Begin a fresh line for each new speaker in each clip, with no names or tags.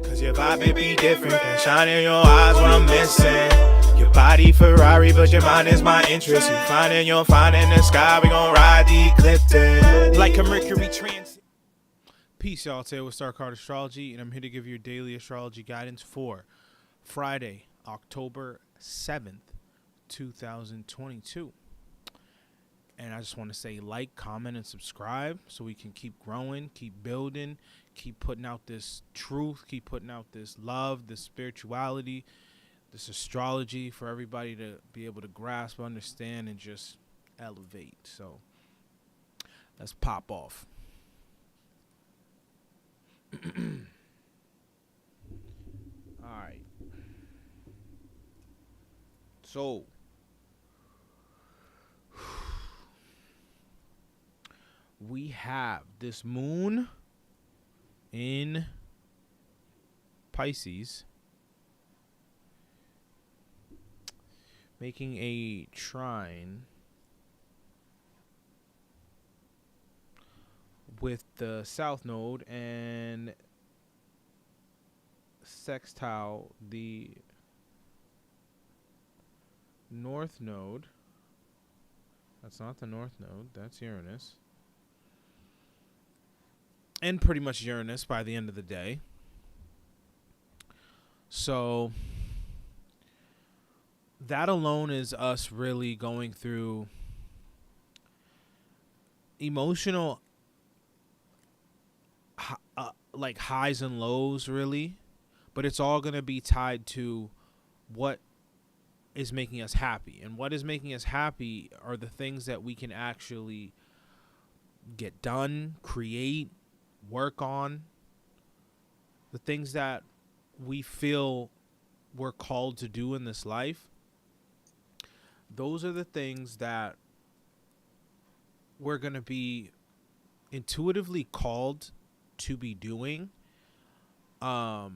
Cause your vibe it be different. Can shine in your eyes what I'm missing. Your body Ferrari, but your mind is my interest. You finding your find in the sky, we gon' ride the ecliptic like a Mercury transit.
Peace, y'all. Today we'll start card astrology, and I'm here to give you your daily astrology guidance for Friday, October 7th, 2022. And I just want to say like, comment, and subscribe so we can keep growing, keep building, keep putting out this truth, keep putting out this love, this spirituality, this astrology for everybody to be able to grasp, understand, and just elevate. So let's pop off. All right. So we have this moon in Pisces making a trine with the south node and sextile the north node. That's not the north node, that's Uranus. And pretty much Uranus by the end of the day. So that alone is us really going through emotional like highs and lows, really. But it's all going to be tied to what is making us happy. And what is making us happy are the things that we can actually get done, create, work on, the things that we feel we're called to do in this life. Those are the things that we're going to be intuitively called to be doing. But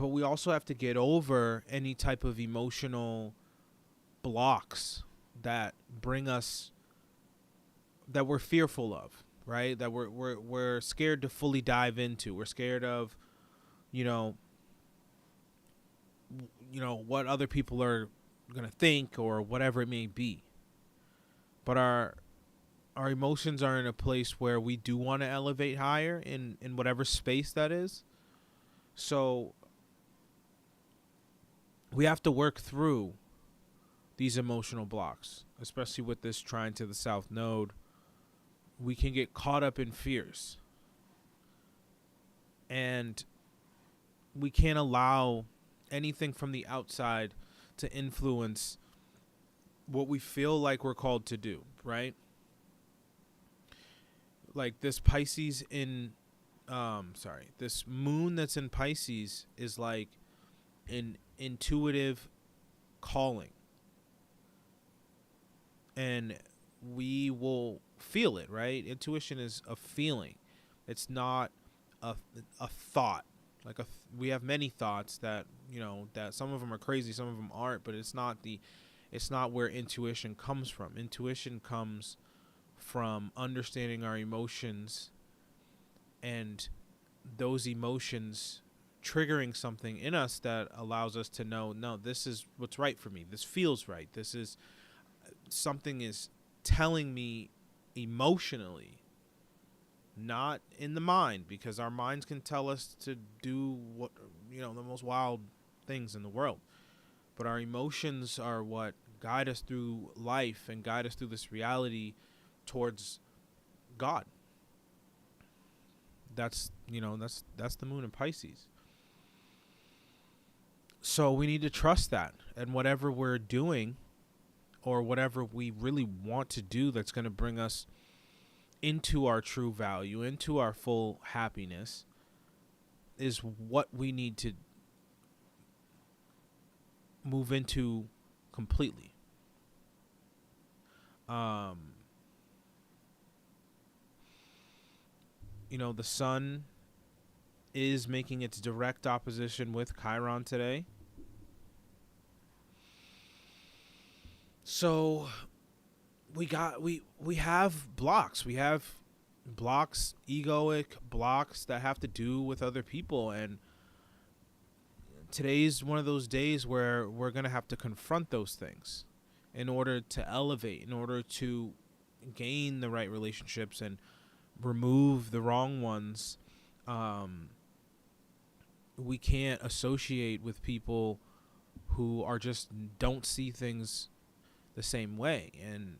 we also have to get over any type of emotional blocks that bring us, that we're fearful of, right? That we're scared to fully dive into. We're scared of, you know, what other people are going to think or whatever it may be. But our emotions are in a place where we do want to elevate higher in whatever space that is. So we have to work through these emotional blocks, especially with this trine to the south node. We can get caught up in fears. And we can't allow anything from the outside to influence what we feel like we're called to do, right? Like this Pisces this moon that's in Pisces is like an intuitive calling. And we will feel it, right? Intuition is a feeling. It's not a thought. Like we have many thoughts that, that some of them are crazy, some of them aren't, but it's not where intuition comes from. Intuition comes from understanding our emotions and those emotions triggering something in us that allows us to know, no, this is what's right for me. This feels right. This is something is telling me emotionally, not in the mind, because our minds can tell us to do what, the most wild things in the world. But our emotions are what guide us through life and guide us through this reality towards God. That's the moon in Pisces. So we need to trust that, and whatever we're doing or whatever we really want to do that's going to bring us into our true value, into our full happiness, is what we need to move into completely. The sun is making its direct opposition with Chiron today. So we have blocks. We have blocks, egoic blocks that have to do with other people. And today's one of those days where we're going to have to confront those things in order to elevate, in order to gain the right relationships and remove the wrong ones. We can't associate with people who are just don't see things the same way. And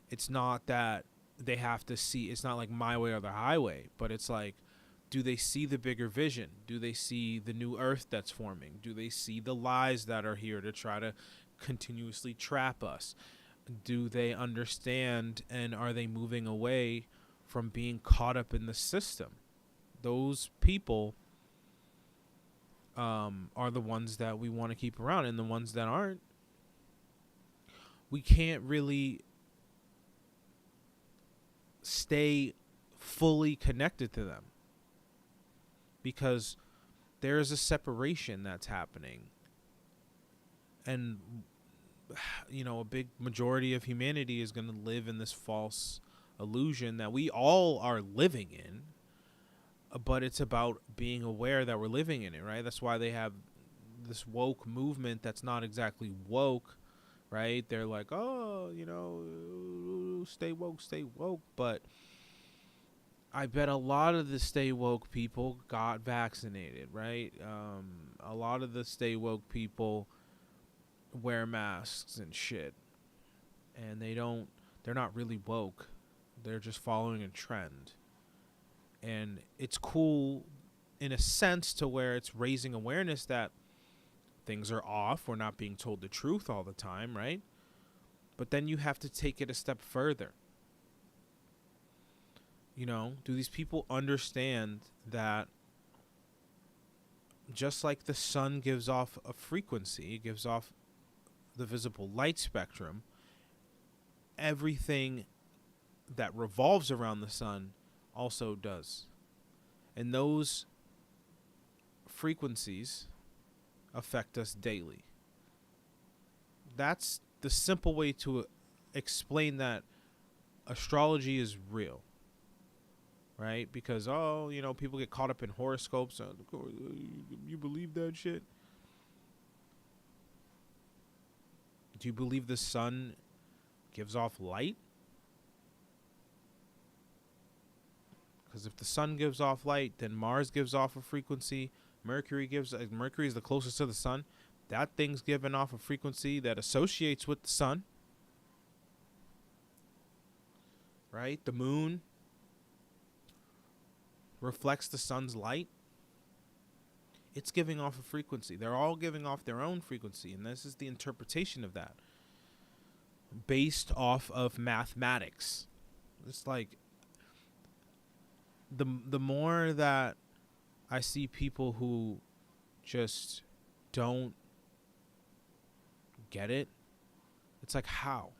it's not that they have to see, it's not like my way or the highway, but it's like, do they see the bigger vision? Do they see the new earth that's forming? Do they see the lies that are here to try to continuously trap us? Do they understand, and are they moving away from being caught up in the system? Those people are the ones that we want to keep around, and the ones that aren't, we can't really stay fully connected to them, because there is a separation that's happening. And, you know, a big majority of humanity is going to live in this false illusion that we all are living in, but it's about being aware that we're living in it, right? That's why they have this woke movement that's not exactly woke, right? They're like, oh, you know, stay woke. But I bet a lot of the stay woke people got vaccinated, right? A lot of the stay woke people wear masks and shit. And they're not really woke. They're just following a trend. And it's cool in a sense to where it's raising awareness that things are off. We're not being told the truth all the time, right? But then you have to take it a step further. You know, do these people understand that just like the sun gives off a frequency, it gives off the visible light spectrum, everything that revolves around the sun also does. And those frequencies affect us daily. That's the simple way to explain that astrology is real, right? Because, oh, you know, people get caught up in horoscopes. You believe that shit? Do you believe the sun gives off light? Because if the sun gives off light, then Mars gives off a frequency. Mercury is the closest to the sun. That thing's giving off a frequency that associates with the sun. Right? The moon reflects the sun's light. It's giving off a frequency. They're all giving off their own frequency, and this is the interpretation of that based off of mathematics. It's like the more that I see people who just don't get it, it's like, how?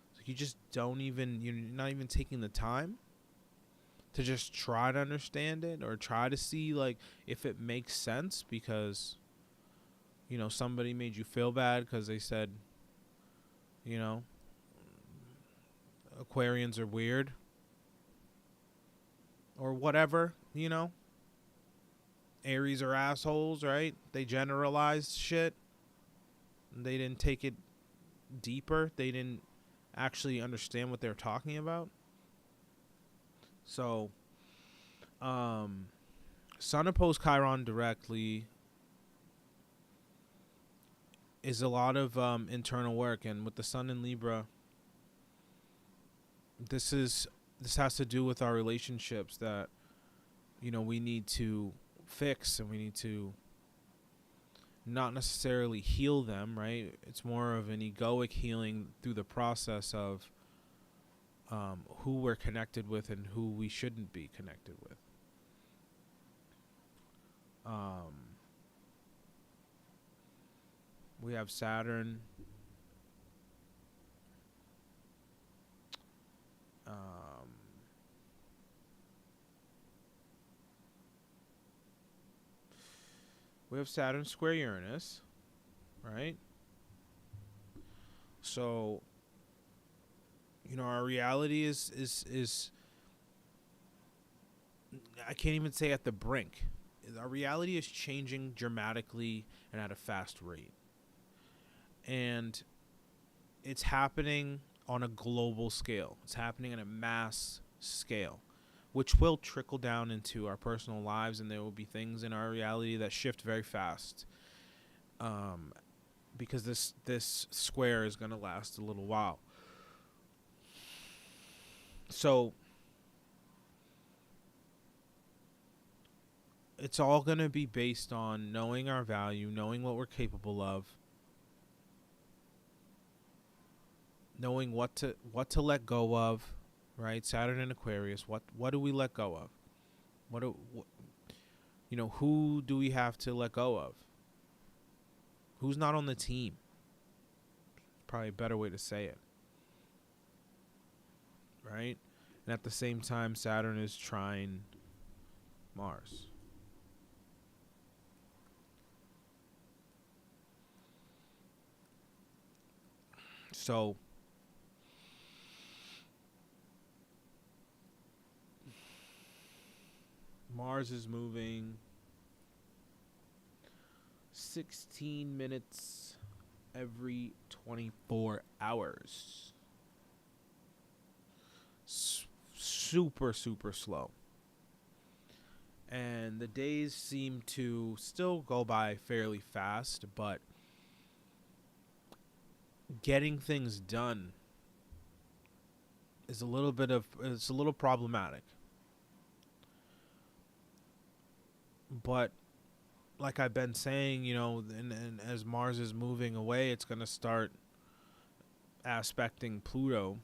It's like you just don't even, you're not even taking the time to just try to understand it or try to see like if it makes sense, because, you know, somebody made you feel bad because they said, you know, Aquarians are weird or whatever, you know. Aries are assholes, right? They generalized shit. They didn't take it deeper. They didn't actually understand what they're talking about. So, Sun opposed Chiron directly is a lot of internal work, and with the Sun in Libra, this has to do with our relationships that, you know, we need to fix, and we need to not necessarily heal them, right? It's more of an egoic healing through the process of who we're connected with and who we shouldn't be connected with. We have Saturn. We have Saturn square Uranus, right? So, you know, our reality is I can't even say at the brink. Our reality is changing dramatically and at a fast rate. And it's happening on a global scale. It's happening on a mass scale, which will trickle down into our personal lives, and there will be things in our reality that shift very fast. Because this square is going to last a little while. So it's all going to be based on knowing our value, knowing what we're capable of, knowing what to let go of, right? Saturn and Aquarius, what do we let go of? Who do we have to let go of? Who's not on the team? Probably a better way to say it. Right? And at the same time, Saturn is trine Mars. So Mars is moving 16 minutes every 24 hours. Super, super slow. And the days seem to still go by fairly fast, but getting things done is a little problematic. But like I've been saying, and as Mars is moving away, it's going to start aspecting Pluto.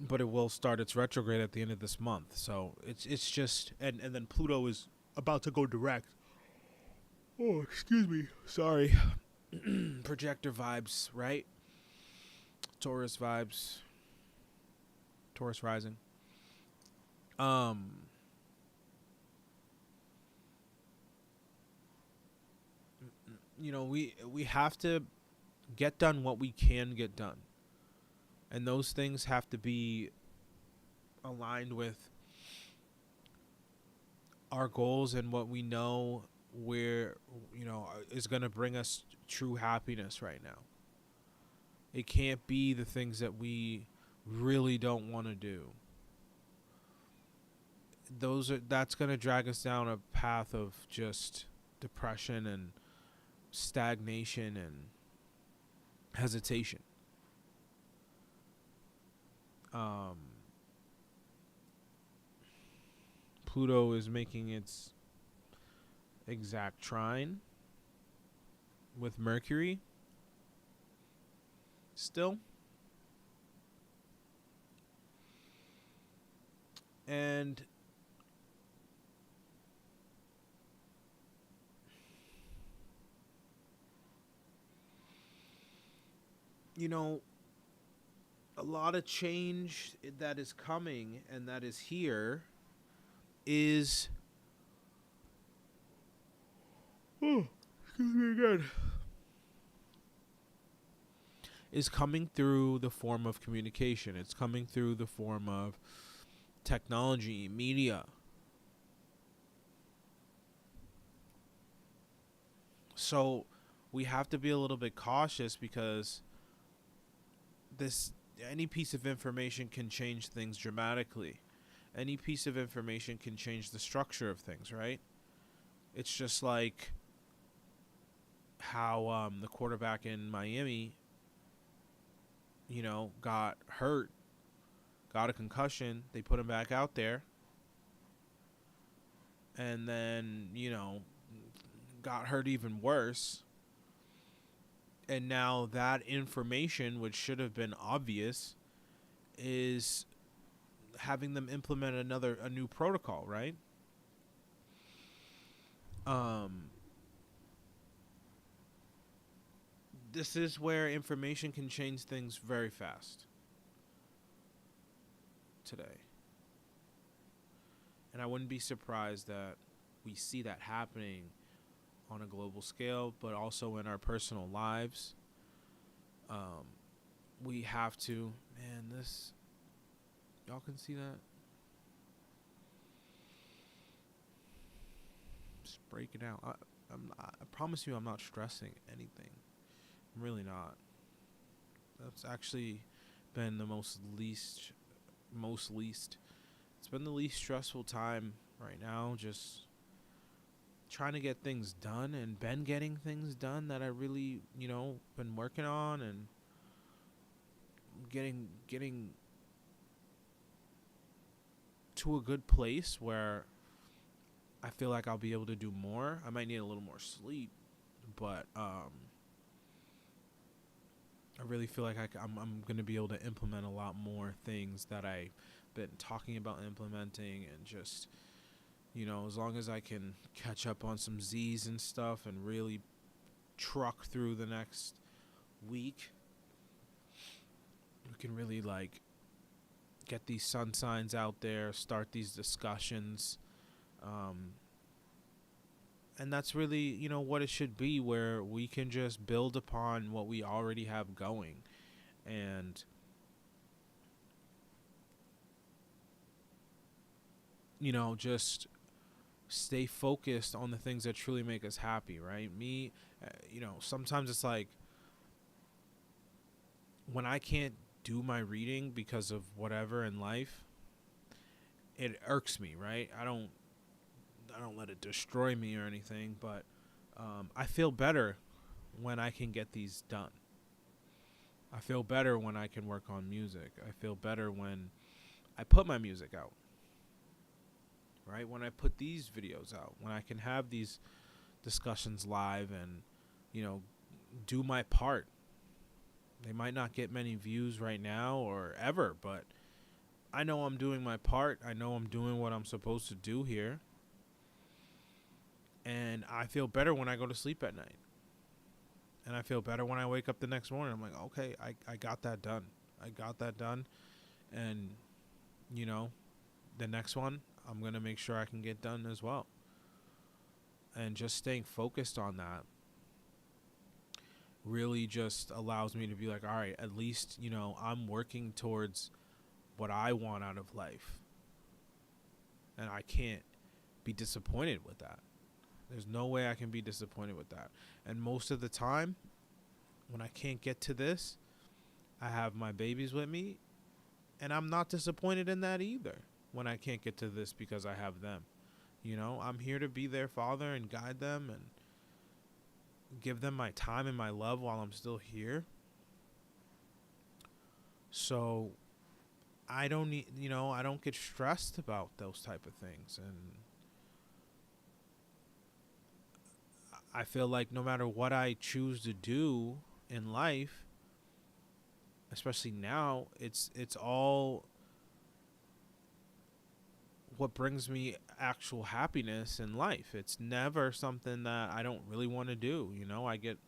But it will start its retrograde at the end of this month. So it's just, and then Pluto is about to go direct. Oh, excuse me. Sorry. Projector vibes, right? Taurus vibes. Taurus rising. We have to get done what we can get done. And those things have to be aligned with our goals and what we know where, is going to bring us true happiness right now. It can't be the things that we really don't want to do. That's going to drag us down a path of just depression and stagnation and hesitation. Pluto is making its exact trine with Mercury still. And a lot of change that is coming and that is here is excuse me again, is coming through the form of communication. It's coming through the form of technology, media. So we have to be a little bit cautious because any piece of information can change things dramatically. Any piece of information can change the structure of things, right? It's just like how the quarterback in Miami, got hurt, got a concussion. They put him back out there. And then, got hurt even worse. And now that information, which should have been obvious, is having them implement a new protocol, right? This is where information can change things very fast today. And I wouldn't be surprised that we see that happening on a global scale, but also in our personal lives. We have to, y'all can see that? just break it out. I promise you I'm not stressing anything. I'm really not. That's actually been the least. It's been the least stressful time right now. Just trying to get things done and been getting things done that I really, been working on, and getting to a good place where I feel like I'll be able to do more. I might need a little more sleep, but I really feel like I'm going to be able to implement a lot more things that I've been talking about implementing, and just, as long as I can catch up on some Z's and stuff and really truck through the next week, we can really get these sun signs out there, start these discussions. And that's really, what it should be, where we can just build upon what we already have going, and just stay focused on the things that truly make us happy, right? Me, sometimes it's like when I can't do my reading because of whatever in life, it irks me, right? I don't let it destroy me or anything, but I feel better when I can get these done. I feel better when I can work on music. I feel better when I put my music out, right? When I put these videos out, when I can have these discussions live and, do my part. They might not get many views right now or ever, but I know I'm doing my part. I know I'm doing what I'm supposed to do here. And I feel better when I go to sleep at night. And I feel better when I wake up the next morning. I'm like, okay, I got that done. I got that done. And, the next one, I'm going to make sure I can get done as well. And just staying focused on that really just allows me to be like, all right, at least, I'm working towards what I want out of life. And I can't be disappointed with that. There's no way I can be disappointed with that. And most of the time, when I can't get to this, I have my babies with me, and I'm not disappointed in that either when I can't get to this because I have them. I'm here to be their father and guide them and give them my time and my love while I'm still here. So I don't need, I don't get stressed about those type of things. And I feel like no matter what I choose to do in life, especially now, it's all what brings me actual happiness in life. It's never something that I don't really want to do. I get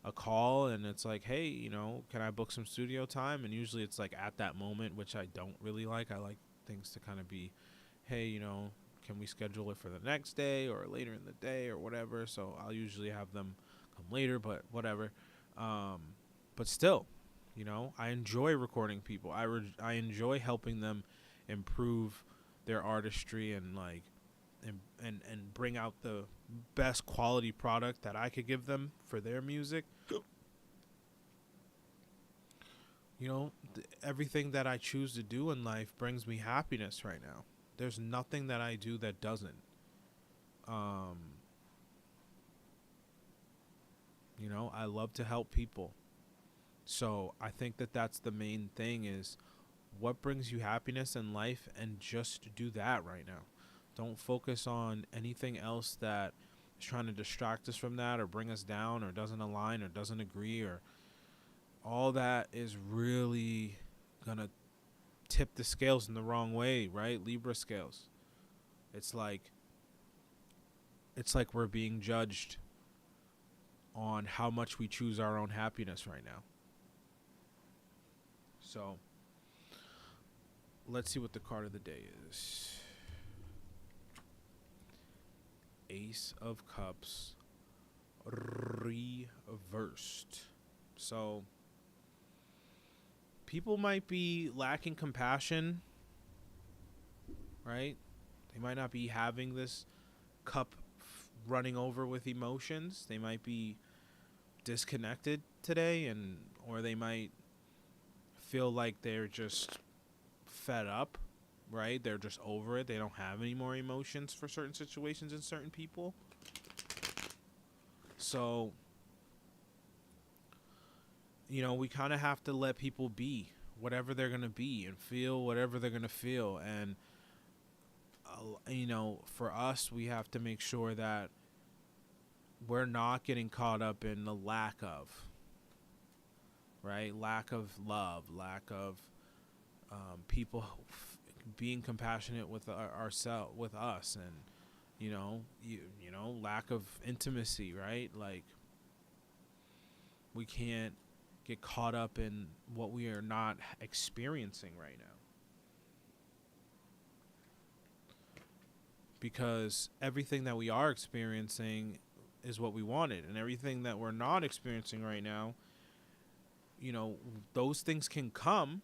a call and it's like, hey, can I book some studio time? And usually it's like at that moment, which I don't really like. I like things to kind of be, hey, can we schedule it for the next day or later in the day or whatever? So I'll usually have them come later, but whatever. But still, I enjoy recording people. I enjoy helping them improve their artistry and and bring out the best quality product that I could give them for their music. Everything that I choose to do in life brings me happiness right now. There's nothing that I do that doesn't. I love to help people. So I think that that's the main thing, is what brings you happiness in life, and just do that right now. Don't focus on anything else that is trying to distract us from that or bring us down or doesn't align or doesn't agree, or all that is really going to tip the scales in the wrong way, right? Libra scales. It's like we're being judged on how much we choose our own happiness right now. So let's see what the card of the day is. Ace of Cups reversed. So people might be lacking compassion, right? They might not be having this cup running over with emotions. They might be disconnected today, or they might feel like they're just fed up, right? They're just over it. They don't have any more emotions for certain situations and certain people. So, we kind of have to let people be whatever they're going to be and feel whatever they're going to feel. And, for us, we have to make sure that we're not getting caught up in the lack of, right? Lack of love, lack of people being compassionate with ourselves, with us, and lack of intimacy, right? Like, we can't get caught up in what we are not experiencing right now, because everything that we are experiencing is what we wanted, and everything that we're not experiencing right now, those things can come,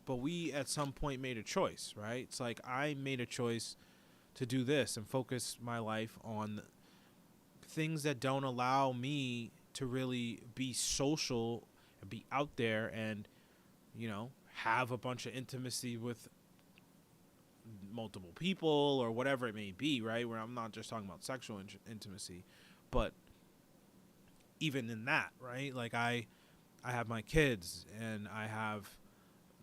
but we at some point made a choice, right? It's like I made a choice to do this and focus my life on things that don't allow me to really be social and be out there and, have a bunch of intimacy with multiple people or whatever it may be, right? Where I'm not just talking about sexual intimacy, but even in that, right? Like I have my kids, and I have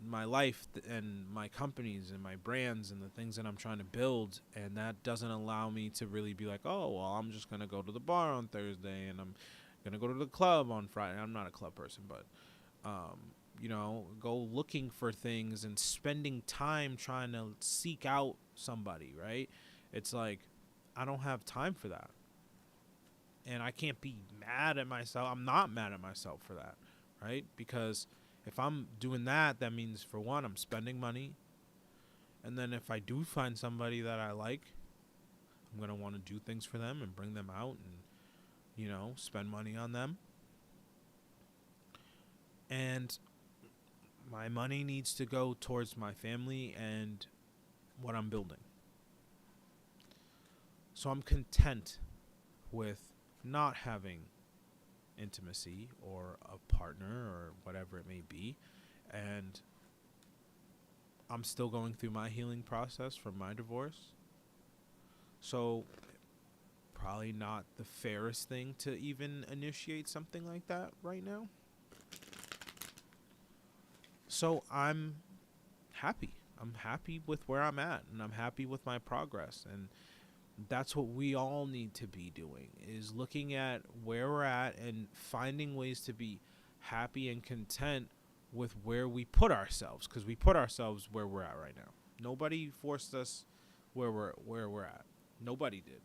my life and my companies and my brands and the things that I'm trying to build, and that doesn't allow me to really be like, oh, well, I'm just gonna go to the bar on Thursday and I'm gonna go to the club on Friday. I'm not a club person, but go looking for things and spending time trying to seek out somebody, right? It's like I don't have time for that, and I can't be mad at myself. I'm not mad at myself for that, right? Because if I'm doing that, that means, for one, I'm spending money. And then if I do find somebody that I like, I'm going to want to do things for them and bring them out and, spend money on them. And my money needs to go towards my family and what I'm building. So I'm content with not having intimacy or a partner or whatever it may be, and I'm still going through my healing process from my divorce, so probably not the fairest thing to even initiate something like that right now. So I'm happy with where I'm at, and I'm happy with my progress, and that's what we all need to be doing, is looking at where we're at and finding ways to be happy and content with where we put ourselves, because we put ourselves where we're at right now. Nobody forced us where we're at. Nobody did.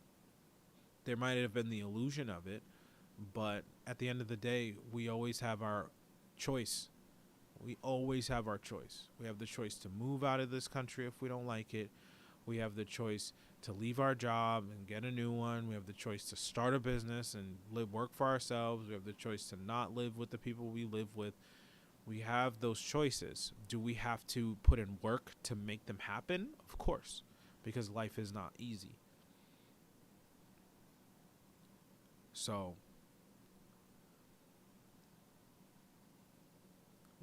There might have been the illusion of it, but at the end of the day, we always have our choice. We always have our choice. We have the choice to move out of this country if we don't like it. We have the choice to leave our job and get a new one. We have the choice to start a business and work for ourselves. We have the choice to not live with the people we live with. We have those choices. Do we have to put in work to make them happen? Of course, because life is not easy. So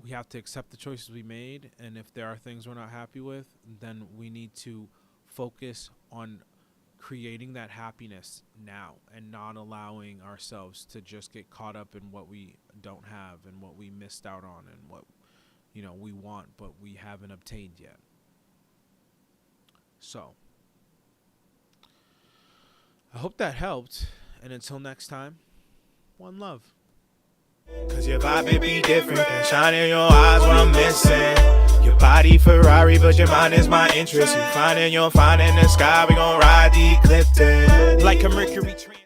we have to accept the choices we made, and if there are things we're not happy with, then we need to focus on creating that happiness now and not allowing ourselves to just get caught up in what we don't have and what we missed out on and what we want but we haven't obtained yet. So I hope that helped, and until next time, one love.
Cause your vibe may be different than shine in your eyes when I'm missing. Your body Ferrari, but your mind is my interest. You finding the sky, we gon' ride the eclipse like a Mercury train.